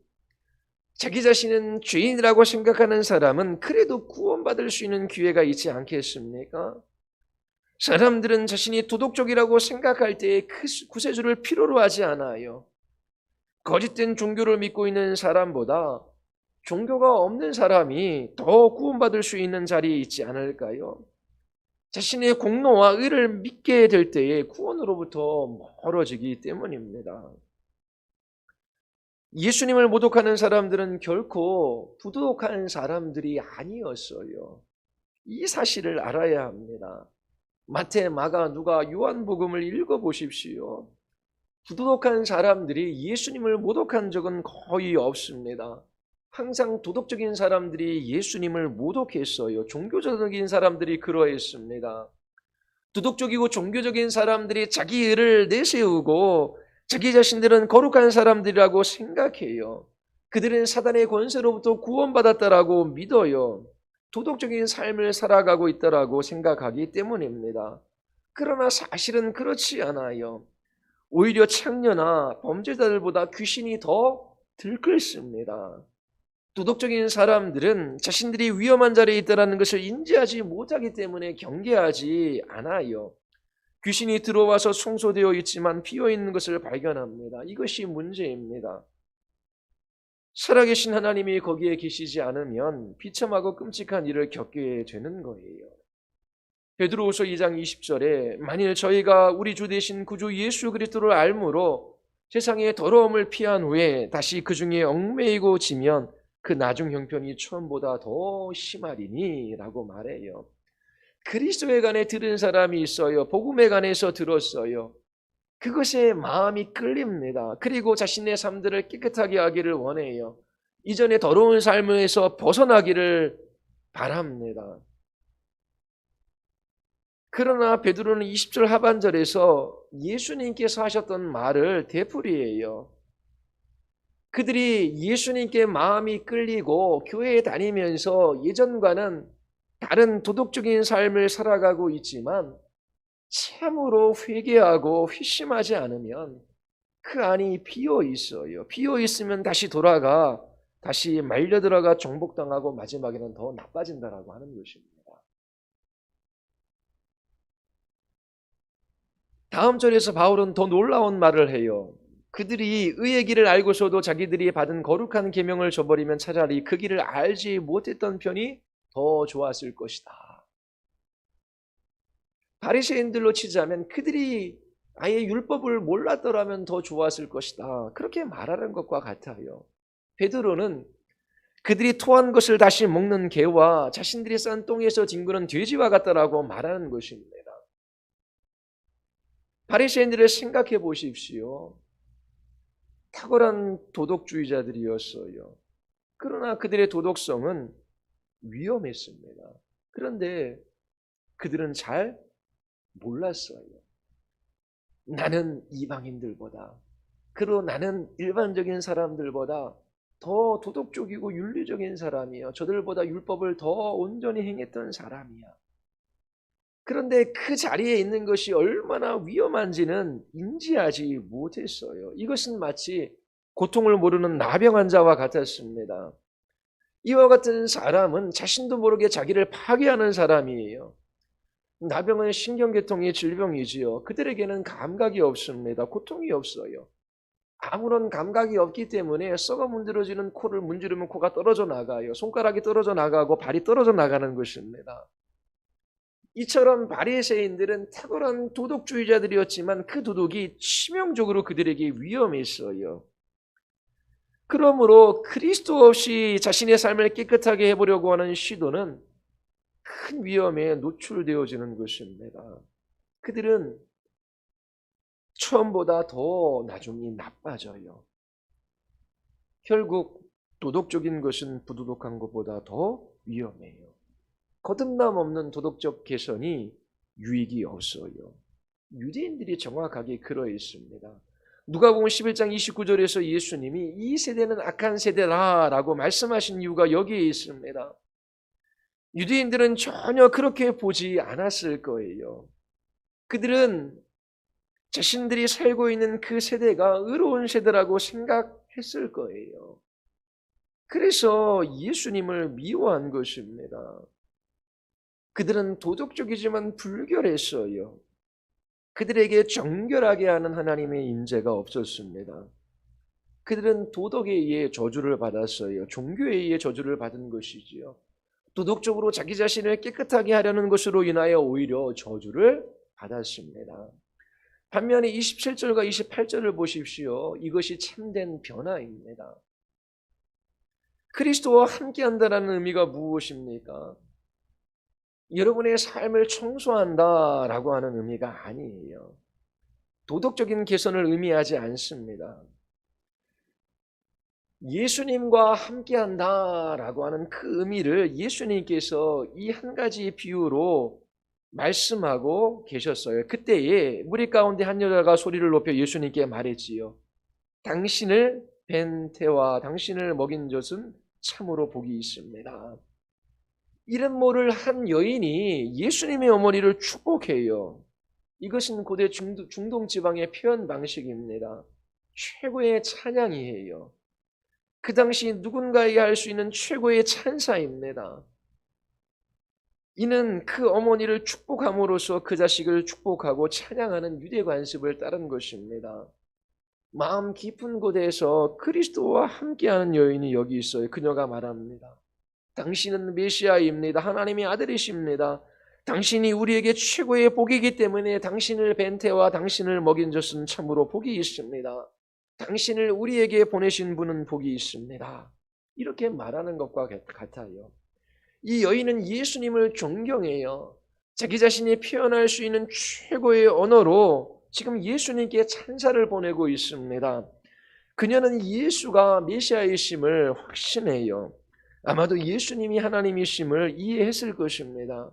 자기 자신은 죄인이라고 생각하는 사람은 그래도 구원받을 수 있는 기회가 있지 않겠습니까? 사람들은 자신이 도덕적이라고 생각할 때에 구세주를 필요로 하지 않아요. 거짓된 종교를 믿고 있는 사람보다 종교가 없는 사람이 더 구원받을 수 있는 자리에 있지 않을까요? 자신의 공로와 의를 믿게 될 때에 구원으로부터 멀어지기 때문입니다. 예수님을 모독하는 사람들은 결코 부도덕한 사람들이 아니었어요. 이 사실을 알아야 합니다. 마태, 마가, 누가, 요한복음을 읽어보십시오. 부도덕한 사람들이 예수님을 모독한 적은 거의 없습니다. 항상 도덕적인 사람들이 예수님을 모독했어요. 종교적인 사람들이 그러했습니다. 도덕적이고 종교적인 사람들이 자기 의를 내세우고 자기 자신들은 거룩한 사람들이라고 생각해요. 그들은 사단의 권세로부터 구원받았다라고 믿어요. 도덕적인 삶을 살아가고 있다라고 생각하기 때문입니다. 그러나 사실은 그렇지 않아요. 오히려 창녀나 범죄자들보다 귀신이 더 들끓습니다. 도덕적인 사람들은 자신들이 위험한 자리에 있다는 것을 인지하지 못하기 때문에 경계하지 않아요. 귀신이 들어와서 청소되어 있지만 비어있는 것을 발견합니다. 이것이 문제입니다. 살아계신 하나님이 거기에 계시지 않으면 비참하고 끔찍한 일을 겪게 되는 거예요. 베드로후서 2장 20절에 만일 저희가 우리 주 되신 구주 예수 그리스도를 알므로 세상의 더러움을 피한 후에 다시 그 중에 얽매이고 지면 그 나중 형편이 처음보다 더 심하리니 라고 말해요. 그리스도에 관해 들은 사람이 있어요. 복음에 관해서 들었어요. 그것에 마음이 끌립니다. 그리고 자신의 삶들을 깨끗하게 하기를 원해요. 이전에 더러운 삶에서 벗어나기를 바랍니다. 그러나 베드로는 20절 하반절에서 예수님께서 하셨던 말을 되풀이해요. 그들이 예수님께 마음이 끌리고 교회에 다니면서 예전과는 다른 도덕적인 삶을 살아가고 있지만 참으로 회개하고 회심하지 않으면 그 안이 비어 있어요. 비어 있으면 다시 돌아가 다시 말려 들어가 정복당하고 마지막에는 더 나빠진다라고 하는 것입니다. 다음 절에서 바울은 더 놀라운 말을 해요. 그들이 의의 길을 알고서도 자기들이 받은 거룩한 계명을 저버리면 차라리 그 길을 알지 못했던 편이 더 좋았을 것이다. 바리새인들로 치자면 그들이 아예 율법을 몰랐더라면 더 좋았을 것이다. 그렇게 말하는 것과 같아요. 베드로는 그들이 토한 것을 다시 먹는 개와 자신들이 싼 똥에서 뒹구는 돼지와 같다라고 말하는 것입니다. 바리새인들을 생각해 보십시오. 탁월한 도덕주의자들이었어요. 그러나 그들의 도덕성은 위험했습니다. 그런데 그들은 잘 몰랐어요. 나는 이방인들보다, 그리고 나는 일반적인 사람들보다 더 도덕적이고 윤리적인 사람이요. 저들보다 율법을 더 온전히 행했던 사람이야. 그런데 그 자리에 있는 것이 얼마나 위험한지는 인지하지 못했어요. 이것은 마치 고통을 모르는 나병 환자와 같았습니다. 이와 같은 사람은 자신도 모르게 자기를 파괴하는 사람이에요. 나병은 신경계통의 질병이지요. 그들에게는 감각이 없습니다. 고통이 없어요. 아무런 감각이 없기 때문에 썩어 문드러지는 코를 문지르면 코가 떨어져 나가요. 손가락이 떨어져 나가고 발이 떨어져 나가는 것입니다. 이처럼 바리새인들은 탁월한 도덕주의자들이었지만 그 도덕이 치명적으로 그들에게 위험했어요. 그러므로 그리스도 없이 자신의 삶을 깨끗하게 해보려고 하는 시도는 큰 위험에 노출되어지는 것입니다. 그들은 처음보다 더 나중이 나빠져요. 결국 도덕적인 것은 부도덕한 것보다 더 위험해요. 거듭남 없는 도덕적 개선이 유익이 없어요. 유대인들이 정확하게 그러 있습니다. 누가복음 11장 29절에서 예수님이 이 세대는 악한 세대라라고 말씀하신 이유가 여기에 있습니다. 유대인들은 전혀 그렇게 보지 않았을 거예요. 그들은 자신들이 살고 있는 그 세대가 의로운 세대라고 생각했을 거예요. 그래서 예수님을 미워한 것입니다. 그들은 도덕적이지만 불결했어요. 그들에게 정결하게 하는 하나님의 임재가 없었습니다. 그들은 도덕에 의해 저주를 받았어요. 종교에 의해 저주를 받은 것이지요. 도덕적으로 자기 자신을 깨끗하게 하려는 것으로 인하여 오히려 저주를 받았습니다. 반면에 27절과 28절을 보십시오. 이것이 참된 변화입니다. 그리스도와 함께한다는 의미가 무엇입니까? 여러분의 삶을 청소한다라고 하는 의미가 아니에요. 도덕적인 개선을 의미하지 않습니다. 예수님과 함께한다라고 하는 그 의미를 예수님께서 이 한 가지 비유로 말씀하고 계셨어요. 그때에 무리 가운데 한 여자가 소리를 높여 예수님께 말했지요. 당신을 뵌 태와 당신을 먹인 젖은 참으로 복이 있습니다. 이름 모를 한 여인이 예수님의 어머니를 축복해요. 이것은 고대 중동 지방의 표현 방식입니다. 최고의 찬양이에요. 그 당시 누군가에게 할 수 있는 최고의 찬사입니다. 이는 그 어머니를 축복함으로써 그 자식을 축복하고 찬양하는 유대 관습을 따른 것입니다. 마음 깊은 곳에서 그리스도와 함께하는 여인이 여기 있어요. 그녀가 말합니다. 당신은 메시아입니다. 하나님의 아들이십니다. 당신이 우리에게 최고의 복이기 때문에 당신을 뵌 태와 당신을 먹인 젖은 참으로 복이 있습니다. 당신을 우리에게 보내신 분은 복이 있습니다. 이렇게 말하는 것과 같아요. 이 여인은 예수님을 존경해요. 자기 자신이 표현할 수 있는 최고의 언어로 지금 예수님께 찬사를 보내고 있습니다. 그녀는 예수가 메시아이심을 확신해요. 아마도 예수님이 하나님이심을 이해했을 것입니다.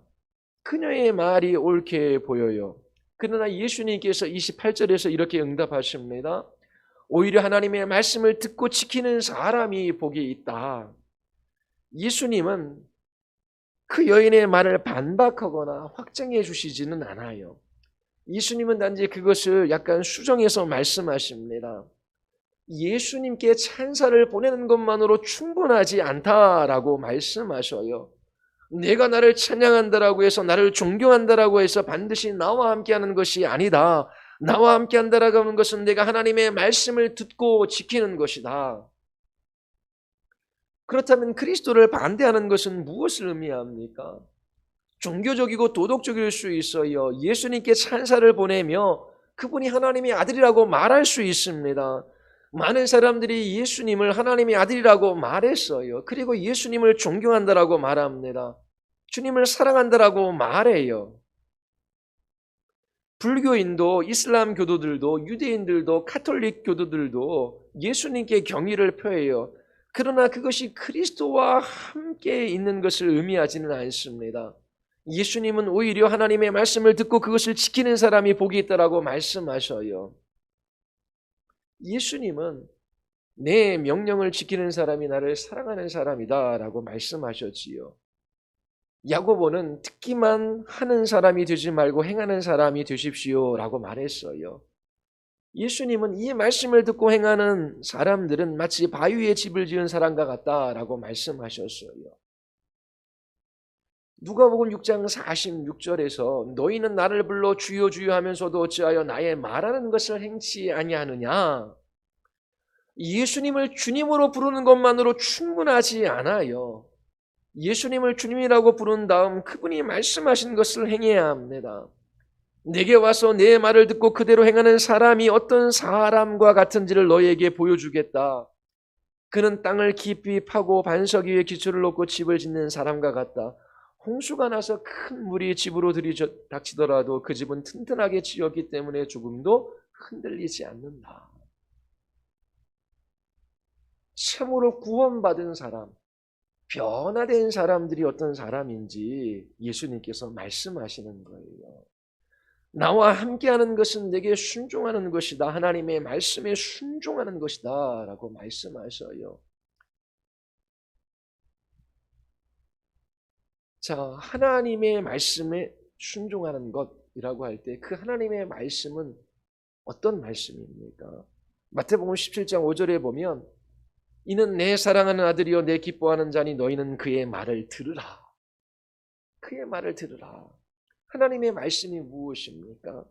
그녀의 말이 옳게 보여요. 그러나 예수님께서 28절에서 이렇게 응답하십니다. 오히려 하나님의 말씀을 듣고 지키는 사람이 복이 있다. 예수님은 그 여인의 말을 반박하거나 확정해 주시지는 않아요. 예수님은 단지 그것을 약간 수정해서 말씀하십니다. 예수님께 찬사를 보내는 것만으로 충분하지 않다라고 말씀하셔요. 내가 나를 찬양한다라고 해서, 나를 존경한다라고 해서 반드시 나와 함께하는 것이 아니다. 나와 함께한다라고 하는 것은 내가 하나님의 말씀을 듣고 지키는 것이다. 그렇다면 그리스도를 반대하는 것은 무엇을 의미합니까? 종교적이고 도덕적일 수 있어요. 예수님께 찬사를 보내며 그분이 하나님의 아들이라고 말할 수 있습니다. 많은 사람들이 예수님을 하나님의 아들이라고 말했어요. 그리고 예수님을 존경한다라고 말합니다. 주님을 사랑한다라고 말해요. 불교인도, 이슬람 교도들도, 유대인들도, 카톨릭 교도들도 예수님께 경의를 표해요. 그러나 그것이 그리스도와 함께 있는 것을 의미하지는 않습니다. 예수님은 오히려 하나님의 말씀을 듣고 그것을 지키는 사람이 복이 있다라고 말씀하셔요. 예수님은 내 명령을 지키는 사람이 나를 사랑하는 사람이다 라고 말씀하셨지요. 야고보는 듣기만 하는 사람이 되지 말고 행하는 사람이 되십시오 라고 말했어요. 예수님은 이 말씀을 듣고 행하는 사람들은 마치 바위에 집을 지은 사람과 같다라고 말씀하셨어요. 누가복음 6장 46절에서 너희는 나를 불러 주여 주여 하면서도 어찌하여 나의 말하는 것을 행치 아니하느냐. 예수님을 주님으로 부르는 것만으로 충분하지 않아요. 예수님을 주님이라고 부른 다음 그분이 말씀하신 것을 행해야 합니다. 내게 와서 내 말을 듣고 그대로 행하는 사람이 어떤 사람과 같은지를 너희에게 보여주겠다. 그는 땅을 깊이 파고 반석 위에 기초를 놓고 집을 짓는 사람과 같다. 홍수가 나서 큰 물이 집으로 들이닥치더라도 그 집은 튼튼하게 지었기 때문에 조금도 흔들리지 않는다. 참으로 구원받은 사람, 변화된 사람들이 어떤 사람인지 예수님께서 말씀하시는 거예요. 나와 함께하는 것은 내게 순종하는 것이다. 하나님의 말씀에 순종하는 것이다 라고 말씀하셔요. 자, 하나님의 말씀에 순종하는 것이라고 할 때 그 하나님의 말씀은 어떤 말씀입니까? 마태복음 17장 5절에 보면 이는 내 사랑하는 아들이요 내 기뻐하는 자니 너희는 그의 말을 들으라. 그의 말을 들으라. 하나님의 말씀이 무엇입니까?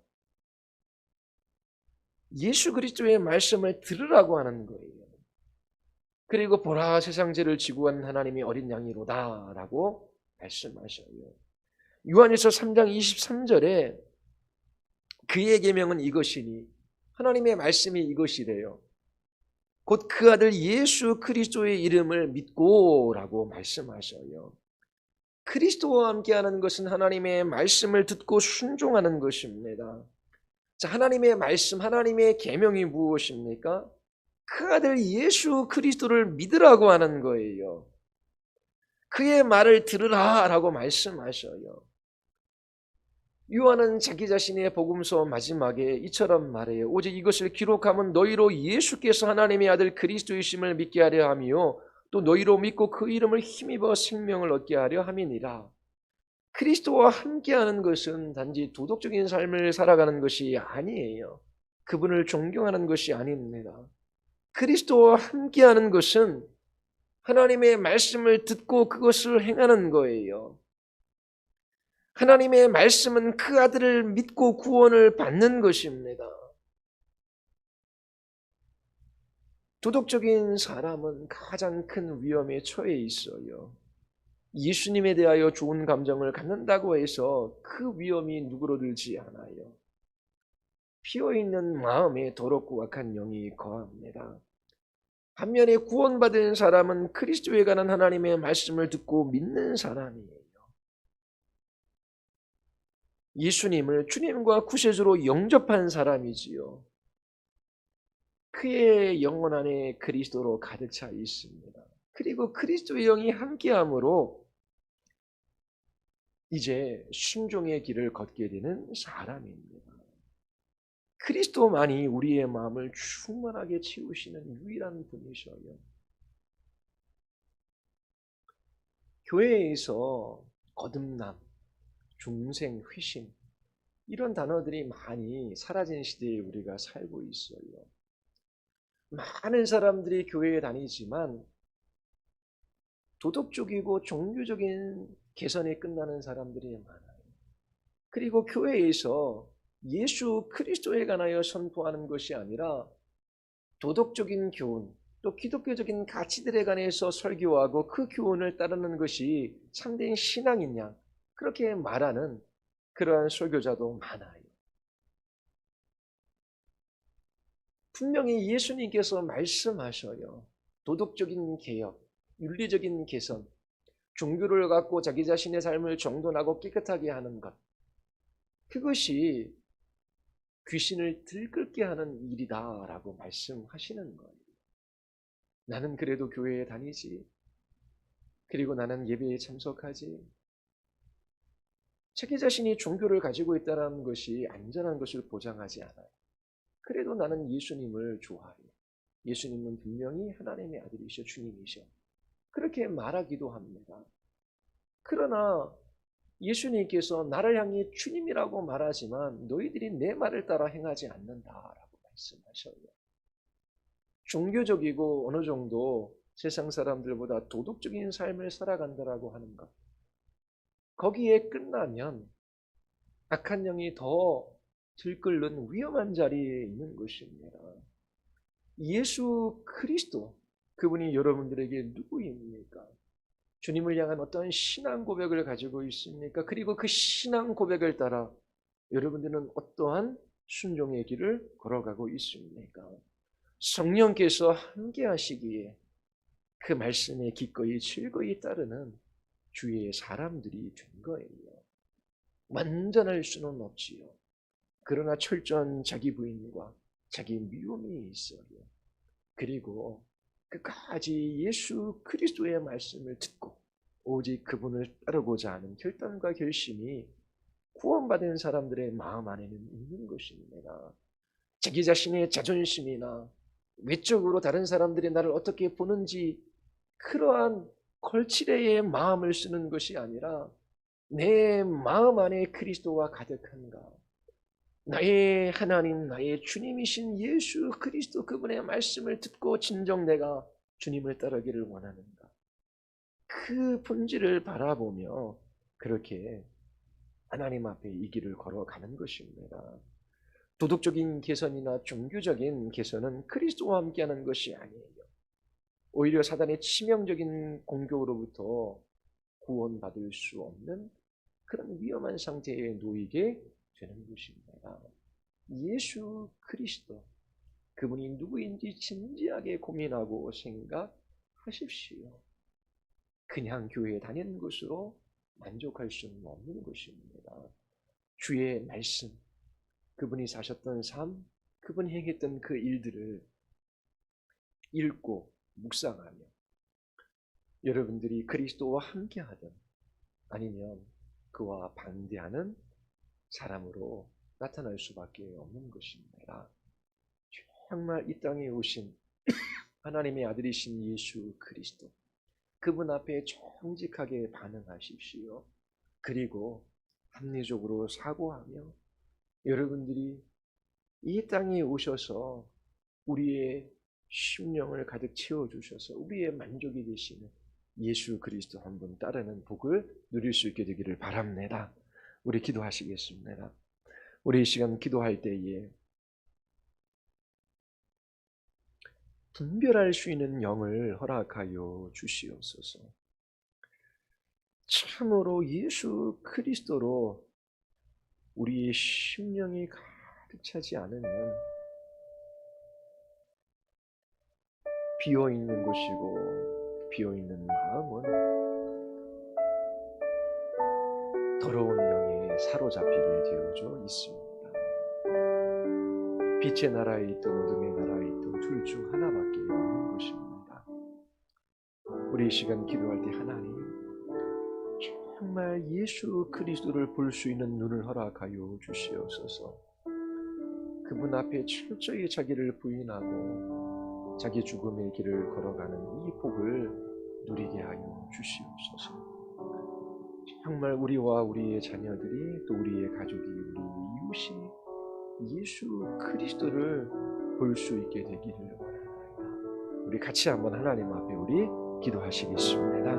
예수 그리스도의 말씀을 들으라고 하는 거예요. 그리고 보라 세상 죄를 지고 간 하나님이 어린 양이로다 라고 말씀하셔요. 요한일서 3장 23절에 그의 계명은 이것이니 하나님의 말씀이 이것이래요. 곧 그 아들 예수 그리스도의 이름을 믿고 라고 말씀하셔요. 그리스도와 함께하는 것은 하나님의 말씀을 듣고 순종하는 것입니다. 자, 하나님의 말씀, 하나님의 계명이 무엇입니까? 그 아들 예수 그리스도를 믿으라고 하는 거예요. 그의 말을 들으라 라고 말씀하셔요. 요한은 자기 자신의 복음서 마지막에 이처럼 말해요. 오직 이것을 기록하면 너희로 예수께서 하나님의 아들 그리스도이심을 믿게 하려 하며 또 너희로 믿고 그 이름을 힘입어 생명을 얻게 하려 함이니라. 그리스도와 함께하는 것은 단지 도덕적인 삶을 살아가는 것이 아니에요. 그분을 존경하는 것이 아닙니다. 그리스도와 함께하는 것은 하나님의 말씀을 듣고 그것을 행하는 거예요. 하나님의 말씀은 그 아들을 믿고 구원을 받는 것입니다. 도덕적인 사람은 가장 큰 위험에 처해 있어요. 예수님에 대하여 좋은 감정을 갖는다고 해서 그 위험이 누그러들지 않아요. 피어있는 마음에 더럽고 악한 영이 거합니다. 반면에 구원받은 사람은 그리스도에 관한 하나님의 말씀을 듣고 믿는 사람이에요. 예수님을 주님과 구세주로 영접한 사람이지요. 그의 영혼 안에 그리스도로 가득 차 있습니다. 그리고 그리스도의 영이 함께함으로 이제 순종의 길을 걷게 되는 사람입니다. 그리스도만이 우리의 마음을 충만하게 채우시는 유일한 분이셔요. 교회에서 거듭남, 중생, 회심 이런 단어들이 많이 사라진 시대에 우리가 살고 있어요. 많은 사람들이 교회에 다니지만 도덕적이고 종교적인 개선이 끝나는 사람들이 많아요. 그리고 교회에서 예수 그리스도에 관하여 선포하는 것이 아니라 도덕적인 교훈, 또 기독교적인 가치들에 관해서 설교하고 그 교훈을 따르는 것이 참된 신앙이냐 그렇게 말하는 그러한 설교자도 많아요. 분명히 예수님께서 말씀하셔요. 도덕적인 개혁, 윤리적인 개선, 종교를 갖고 자기 자신의 삶을 정돈하고 깨끗하게 하는 것. 그것이 귀신을 들끓게 하는 일이다라고 말씀하시는 거예요. 나는 그래도 교회에 다니지. 그리고 나는 예배에 참석하지. 자기 자신이 종교를 가지고 있다는 것이 안전한 것을 보장하지 않아요. 그래도 나는 예수님을 좋아해요. 예수님은 분명히 하나님의 아들이셔 주님이셔. 그렇게 말하기도 합니다. 그러나 예수님께서 나를 향해 주님이라고 말하지만 너희들이 내 말을 따라 행하지 않는다라고 말씀하셔요. 종교적이고 어느 정도 세상 사람들보다 도덕적인 삶을 살아간다라고 하는 것. 거기에 끝나면 악한 영이 더 들끓는 위험한 자리에 있는 것입니다. 예수 그리스도, 그분이 여러분들에게 누구입니까? 주님을 향한 어떤 신앙 고백을 가지고 있습니까? 그리고 그 신앙 고백을 따라 여러분들은 어떠한 순종의 길을 걸어가고 있습니까? 성령께서 함께 하시기에 그 말씀에 기꺼이 즐거이 따르는 주의 사람들이 된 거예요. 완전할 수는 없지요. 그러나 철저한 자기 부인과 자기 미움이 있어요. 그리고 끝까지 예수 그리스도의 말씀을 듣고 오직 그분을 따르고자 하는 결단과 결심이 구원받은 사람들의 마음 안에는 있는 것입니다. 자기 자신의 자존심이나 외적으로 다른 사람들이 나를 어떻게 보는지 그러한 걸치레의 마음을 쓰는 것이 아니라 내 마음 안에 그리스도와 가득한가? 나의 하나님, 나의 주님이신 예수 그리스도 그분의 말씀을 듣고 진정 내가 주님을 따르기를 원하는가? 그 본질을 바라보며 그렇게 하나님 앞에 이 길을 걸어가는 것입니다. 도덕적인 개선이나 종교적인 개선은 그리스도와 함께하는 것이 아니에요. 오히려 사단의 치명적인 공격으로부터 구원받을 수 없는 그런 위험한 상태에 놓이게 되는 것입니다. 예수 그리스도, 그분이 누구인지 진지하게 고민하고 생각하십시오. 그냥 교회에 다니는 것으로 만족할 수는 없는 것입니다. 주의 말씀, 그분이 사셨던 삶, 그분이 행했던 그 일들을 읽고 묵상하며 여러분들이 그리스도와 함께하든 아니면 그와 반대하는 사람으로 나타날 수밖에 없는 것입니다. 정말 이 땅에 오신 하나님의 아들이신 예수 그리스도, 그분 앞에 정직하게 반응하십시오. 그리고 합리적으로 사고하며 여러분들이 이 땅에 오셔서 우리의 심령을 가득 채워주셔서 우리의 만족이 되시는 예수 그리스도 한 분 따르는 복을 누릴 수 있게 되기를 바랍니다. 우리 기도하시겠습니다. 우리 이 시간 기도할 때에 분별할 수 있는 영을 허락하여 주시옵소서. 참으로 예수 그리스도로 우리의 심령이 가득 차지 않으면 비어있는 곳이고 비어있는 마음은 더러운 영에 사로잡히게 되어져 있습니다. 빛의 나라에 있든 어둠의 나라에 있든 둘 중 하나밖에 없는 것입니다. 우리 이 시간 기도할 때 하나님 정말 예수 그리스도를 볼 수 있는 눈을 허락하여 주시옵소서. 그분 앞에 철저히 자기를 부인하고 자기 죽음의 길을 걸어가는 이 복을 누리게 하여 주시옵소서. 정말 우리와 우리의 자녀들이 또 우리의 가족이 우리의 이웃이 예수 그리스도를 볼 수 있게 되기를 원합니다. 우리 같이 한번 하나님 앞에 우리 기도하시겠습니다.